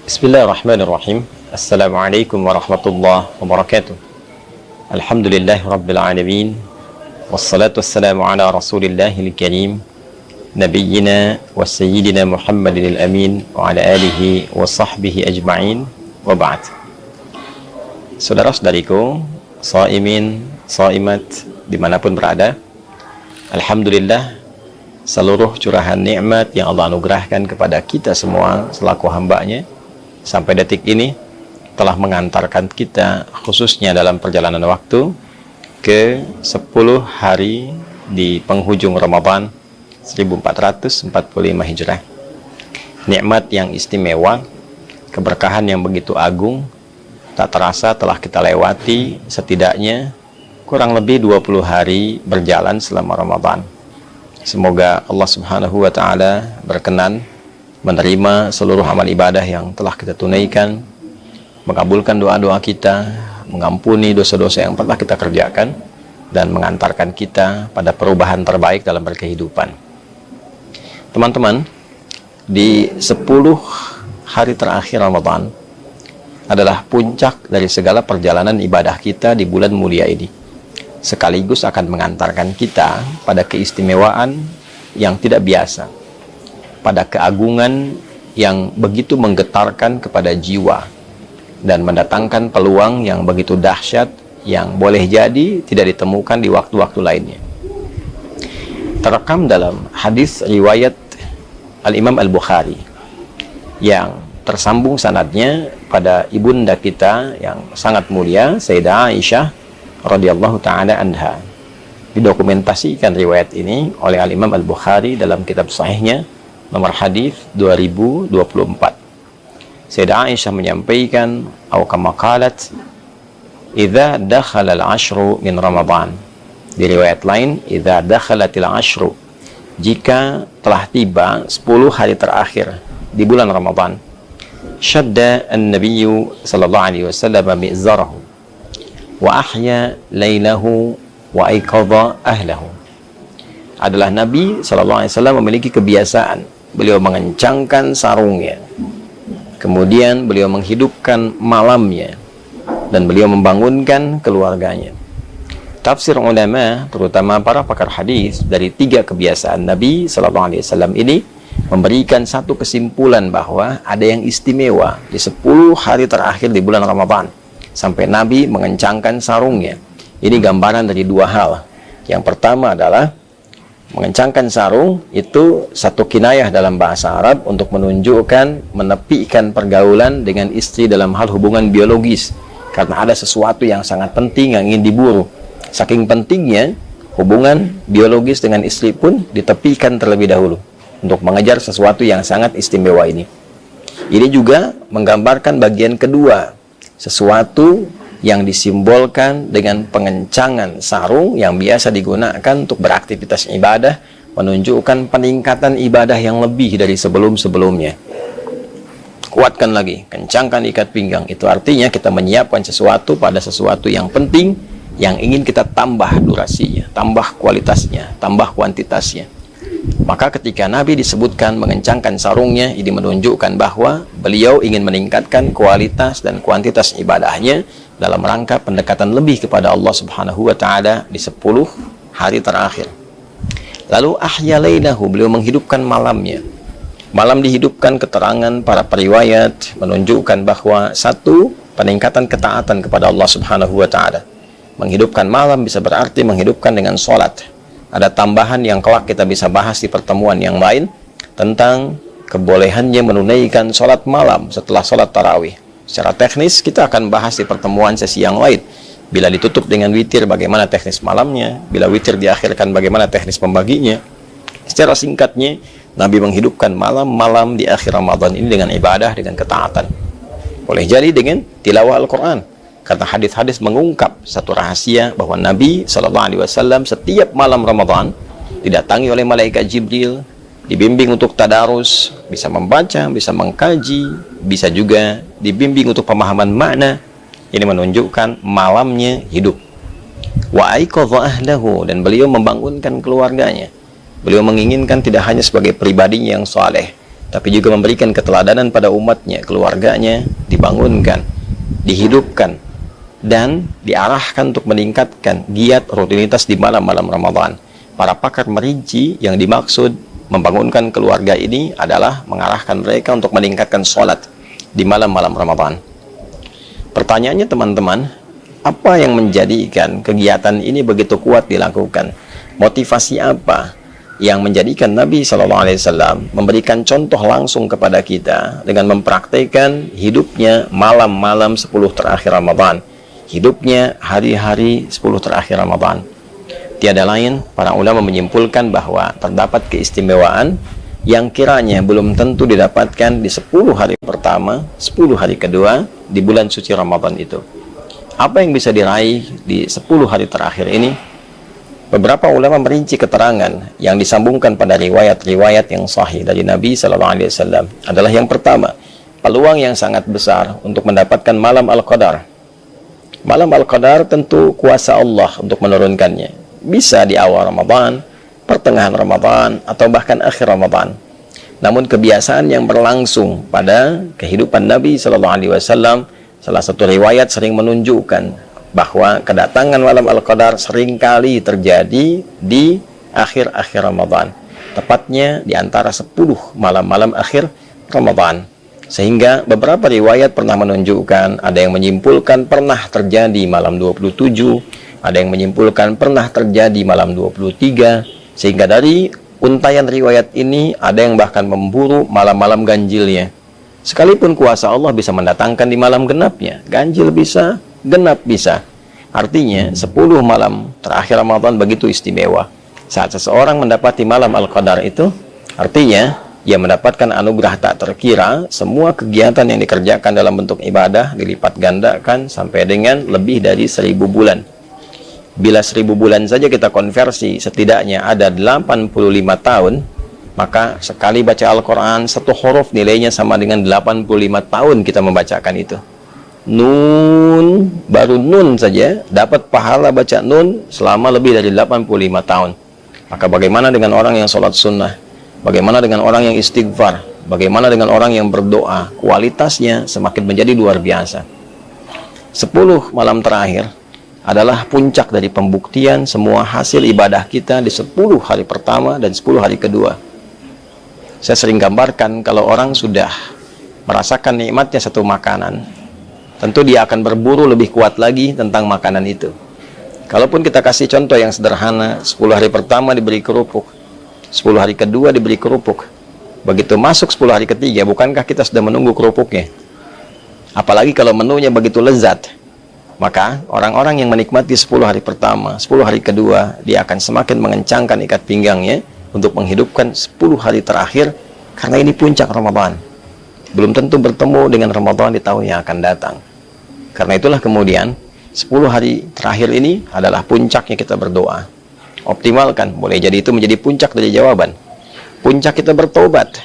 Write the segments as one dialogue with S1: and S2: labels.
S1: Bismillahirrahmanirrahim. Assalamualaikum warahmatullahi wabarakatuh. Alhamdulillahi rabbil alamin. Wassalatu wassalamu ala rasulillahil karim, nabiyyina wa sayyidina Muhammadin al-amin wa ala alihi wa sahbihi ajma'in, wa ba'd. Saudara-saudariku, shaimin, shaimat dimanapun berada, alhamdulillah, seluruh curahan nikmat yang Allah anugerahkan kepada kita semua selaku hambanya sampai detik ini telah mengantarkan kita khususnya dalam perjalanan waktu ke 10 hari di penghujung Ramadan 1445 Hijrah. Nikmat yang istimewa, keberkahan yang begitu agung, tak terasa telah kita lewati setidaknya kurang lebih 20 hari berjalan selama Ramadan. Semoga Allah Subhanahu wa Ta'ala berkenan menerima seluruh amal ibadah yang telah kita tunaikan, mengabulkan doa-doa kita, mengampuni dosa-dosa yang pernah kita kerjakan, dan mengantarkan kita pada perubahan terbaik dalam berkehidupan. Teman-teman, di 10 hari terakhir Ramadan adalah puncak dari segala perjalanan ibadah kita di bulan mulia ini, sekaligus akan mengantarkan kita pada keistimewaan yang tidak biasa, pada keagungan yang begitu menggetarkan kepada jiwa dan mendatangkan peluang yang begitu dahsyat yang boleh jadi tidak ditemukan di waktu-waktu lainnya. Terekam dalam hadis riwayat Al-Imam Al-Bukhari yang tersambung sanadnya pada ibunda kita yang sangat mulia, Sayyidah Aisyah radhiyallahu taala anha. Didokumentasikan riwayat ini oleh Al-Imam Al-Bukhari dalam kitab sahihnya nomor hadis 2024. Sayyidah Aisyah menyampaikan, atau kama qalat, idza dakhala al-ashru min Ramadan. Di riwayat lain, idza dakhalatil ashru, jika telah tiba 10 hari terakhir di bulan Ramadan, syadda an-nabiyyu sallallahu alaihi wasallam mi'zarahu wa ahya lailahu wa aiqadha ahlahu. Adalah Nabi sallallahu alaihi wasallam memiliki kebiasaan beliau mengencangkan sarungnya, kemudian beliau menghidupkan malamnya, dan beliau membangunkan keluarganya. Tafsir ulama, terutama para pakar hadis, dari 3 kebiasaan Nabi sallallahu alaihi wasallam ini memberikan satu kesimpulan bahwa ada yang istimewa di 10 hari terakhir di bulan Ramadan sampai Nabi mengencangkan sarungnya. Ini gambaran dari 2 hal. Yang pertama adalah mengencangkan sarung itu satu kinayah dalam bahasa Arab untuk menunjukkan menepikan pergaulan dengan istri dalam hal hubungan biologis, karena ada sesuatu yang sangat penting yang ingin diburu. Saking pentingnya hubungan biologis dengan istri pun ditepikan terlebih dahulu untuk mengejar sesuatu yang sangat istimewa ini. Ini juga menggambarkan bagian kedua, sesuatu yang disimbolkan dengan pengencangan sarung yang biasa digunakan untuk beraktivitas ibadah, menunjukkan peningkatan ibadah yang lebih dari sebelum-sebelumnya. Kuatkan lagi, kencangkan ikat pinggang. Itu artinya kita menyiapkan sesuatu pada sesuatu yang penting, yang ingin kita tambah durasinya, tambah kualitasnya, tambah kuantitasnya. Maka ketika Nabi disebutkan mengencangkan sarungnya, ini menunjukkan bahwa beliau ingin meningkatkan kualitas dan kuantitas ibadahnya dalam rangka pendekatan lebih kepada Allah Subhanahu wa Ta'ala di 10 hari terakhir. Lalu ahya lailahu, beliau menghidupkan malamnya. Malam dihidupkan, keterangan para periwayat menunjukkan bahwa satu, peningkatan ketaatan kepada Allah Subhanahu wa Ta'ala. Menghidupkan malam bisa berarti menghidupkan dengan sholat. Ada tambahan yang kelak kita bisa bahas di pertemuan yang lain tentang kebolehannya menunaikan sholat malam setelah sholat tarawih. Secara teknis kita akan bahas di pertemuan sesi yang lain. Bila ditutup dengan witir, bagaimana teknis malamnya. Bila witir diakhirkan, bagaimana teknis pembaginya. Secara singkatnya, Nabi menghidupkan malam-malam di akhir Ramadan ini dengan ibadah, dengan ketaatan. Boleh jadi dengan tilawah Al-Quran, karena hadis-hadis mengungkap satu rahasia bahwa Nabi SAW setiap malam Ramadan didatangi oleh malaikat Jibril, dibimbing untuk tadarus, bisa membaca, bisa mengkaji, bisa juga dibimbing untuk pemahaman makna. Ini menunjukkan malamnya hidup. Wa aiqadha ahlahu, dan beliau membangunkan keluarganya. Beliau menginginkan tidak hanya sebagai pribadinya yang saleh, tapi juga memberikan keteladanan pada umatnya, keluarganya dibangunkan, dihidupkan, dan diarahkan untuk meningkatkan giat rutinitas di malam-malam Ramadan. Para pakar merinci yang dimaksud membangunkan keluarga ini adalah mengarahkan mereka untuk meningkatkan sholat di malam-malam Ramadan. Pertanyaannya teman-teman, apa yang menjadikan kegiatan ini begitu kuat dilakukan? Motivasi apa yang menjadikan Nabi SAW memberikan contoh langsung kepada kita dengan mempraktikkan hidupnya malam-malam 10 terakhir Ramadan, hidupnya hari-hari 10 terakhir Ramadan? Tiada lain, para ulama menyimpulkan bahwa terdapat keistimewaan yang kiranya belum tentu didapatkan di 10 hari pertama, 10 hari kedua di bulan suci Ramadan itu. Apa yang bisa diraih di 10 hari terakhir ini? Beberapa ulama merinci keterangan yang disambungkan pada riwayat-riwayat yang sahih dari Nabi SAW adalah yang pertama, peluang yang sangat besar untuk mendapatkan malam Al-Qadar. Malam Al-Qadar tentu kuasa Allah untuk menurunkannya. Bisa di awal Ramadan, pertengahan Ramadan, atau bahkan akhir Ramadan. Namun kebiasaan yang berlangsung pada kehidupan Nabi SAW, salah satu riwayat sering menunjukkan bahwa kedatangan malam Al-Qadar seringkali terjadi di akhir-akhir Ramadan, tepatnya di antara 10 malam-malam akhir Ramadan. Sehingga beberapa riwayat pernah menunjukkan, ada yang menyimpulkan pernah terjadi malam 27, ada yang menyimpulkan pernah terjadi malam 23, sehingga dari untayan riwayat ini ada yang bahkan memburu malam-malam ganjilnya. Sekalipun kuasa Allah bisa mendatangkan di malam genapnya, ganjil bisa, genap bisa. Artinya 10 malam terakhir Ramadan begitu istimewa. Saat seseorang mendapati malam Al-Qadar itu, artinya ia mendapatkan anugerah tak terkira. Semua kegiatan yang dikerjakan dalam bentuk ibadah dilipat gandakan sampai dengan lebih dari 1000 bulan. Bila 1000 bulan saja kita konversi, setidaknya ada 85 tahun, maka sekali baca Al-Quran, satu huruf nilainya sama dengan 85 tahun kita membacakan itu. Nun, baru nun saja dapat pahala baca nun selama lebih dari 85 tahun. Maka bagaimana dengan orang yang sholat sunnah? Bagaimana dengan orang yang istighfar? Bagaimana dengan orang yang berdoa? Kualitasnya semakin menjadi luar biasa. 10 malam terakhir adalah puncak dari pembuktian semua hasil ibadah kita di 10 hari pertama dan 10 hari kedua. Saya sering gambarkan, kalau orang sudah merasakan nikmatnya satu makanan, tentu dia akan berburu lebih kuat lagi tentang makanan itu. Kalaupun kita kasih contoh yang sederhana, 10 hari pertama diberi kerupuk, 10 hari kedua diberi kerupuk, begitu masuk 10 hari ketiga, bukankah kita sudah menunggu kerupuknya? Apalagi kalau menunya begitu lezat, maka orang-orang yang menikmati 10 hari pertama, 10 hari kedua, dia akan semakin mengencangkan ikat pinggangnya untuk menghidupkan 10 hari terakhir, karena ini puncak Ramadan. Belum tentu bertemu dengan Ramadan di tahun yang akan datang. Karena itulah kemudian 10 hari terakhir ini adalah puncaknya kita berdoa. Optimalkan, boleh jadi itu menjadi puncak dari jawaban. Puncak kita bertobat,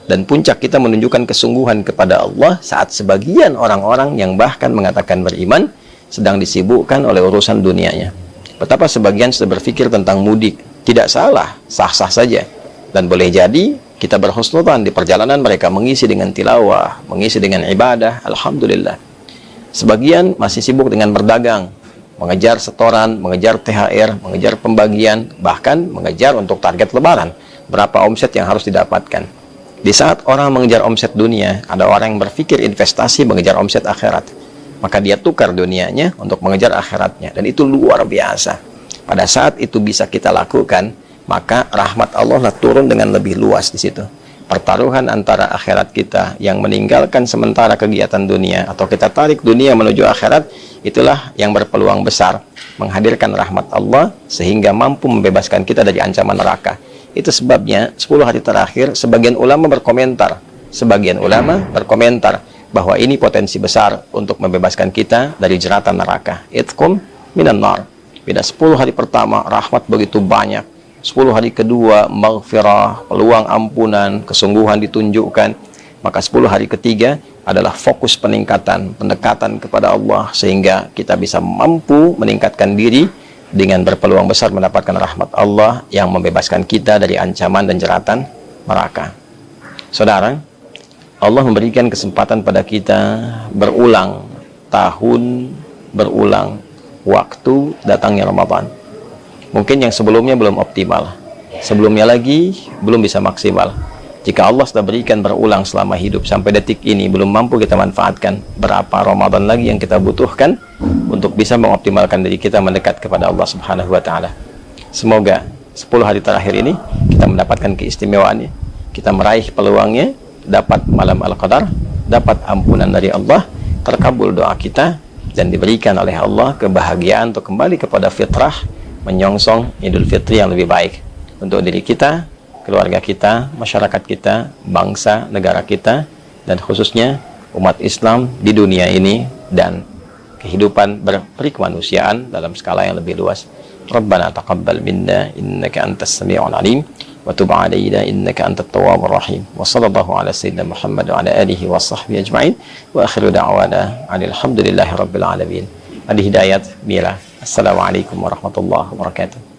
S1: dan puncak kita menunjukkan kesungguhan kepada Allah saat sebagian orang-orang yang bahkan mengatakan beriman sedang disibukkan oleh urusan dunianya. Betapa sebagian sudah berpikir tentang mudik. Tidak salah, sah-sah saja. Dan boleh jadi kita berhusnudzan di perjalanan mereka mengisi dengan tilawah, mengisi dengan ibadah, alhamdulillah. Sebagian masih sibuk dengan berdagang, mengejar setoran, mengejar THR, mengejar pembagian, bahkan mengejar untuk target lebaran, berapa omset yang harus didapatkan. Di saat orang mengejar omset dunia, ada orang yang berpikir investasi mengejar omset akhirat. Maka dia tukar dunianya untuk mengejar akhiratnya, dan itu luar biasa. Pada saat itu bisa kita lakukan, maka rahmat Allah turun dengan lebih luas di situ. Pertaruhan antara akhirat kita yang meninggalkan sementara kegiatan dunia, atau kita tarik dunia menuju akhirat, itulah yang berpeluang besar menghadirkan rahmat Allah sehingga mampu membebaskan kita dari ancaman neraka. Itu sebabnya 10 hari terakhir sebagian ulama berkomentar bahwa ini potensi besar untuk membebaskan kita dari jeratan neraka. Itqum minan nar. Pada 10 hari pertama rahmat begitu banyak, 10 hari kedua maghfirah, peluang ampunan, kesungguhan ditunjukkan. Maka 10 hari ketiga adalah fokus peningkatan, pendekatan kepada Allah, sehingga kita bisa mampu meningkatkan diri dengan berpeluang besar mendapatkan rahmat Allah yang membebaskan kita dari ancaman dan jeratan neraka. Saudara, Allah memberikan kesempatan pada kita berulang tahun, berulang waktu datangnya Ramadan. Mungkin yang sebelumnya belum optimal, sebelumnya lagi belum bisa maksimal. Jika Allah sudah berikan berulang selama hidup sampai detik ini belum mampu kita manfaatkan, berapa Ramadan lagi yang kita butuhkan untuk bisa mengoptimalkan diri kita mendekat kepada Allah Subhanahu wa taala. Semoga 10 hari terakhir ini kita mendapatkan keistimewaannya, kita meraih peluangnya, dapat malam Al-Qadar, dapat ampunan dari Allah, terkabul doa kita, dan diberikan oleh Allah kebahagiaan untuk kembali kepada fitrah, menyongsong Idul Fitri yang lebih baik untuk diri kita, keluarga kita, masyarakat kita, bangsa, negara kita, dan khususnya umat Islam di dunia ini dan kehidupan berperikemanusiaan dalam skala yang lebih luas. Rabbana taqabbal minna innaka antas sami'ul alim wa tub 'alaina innaka antat tawwabur rahim. Wa sallallahu ala sayyidina Muhammad wa ala alihi wa sahbihi ajma'in. Wa akhiru da'wana alhamdulillahi rabbil alamin. Adi Hidayat Mira. Assalamualaikum warahmatullahi wabarakatuh.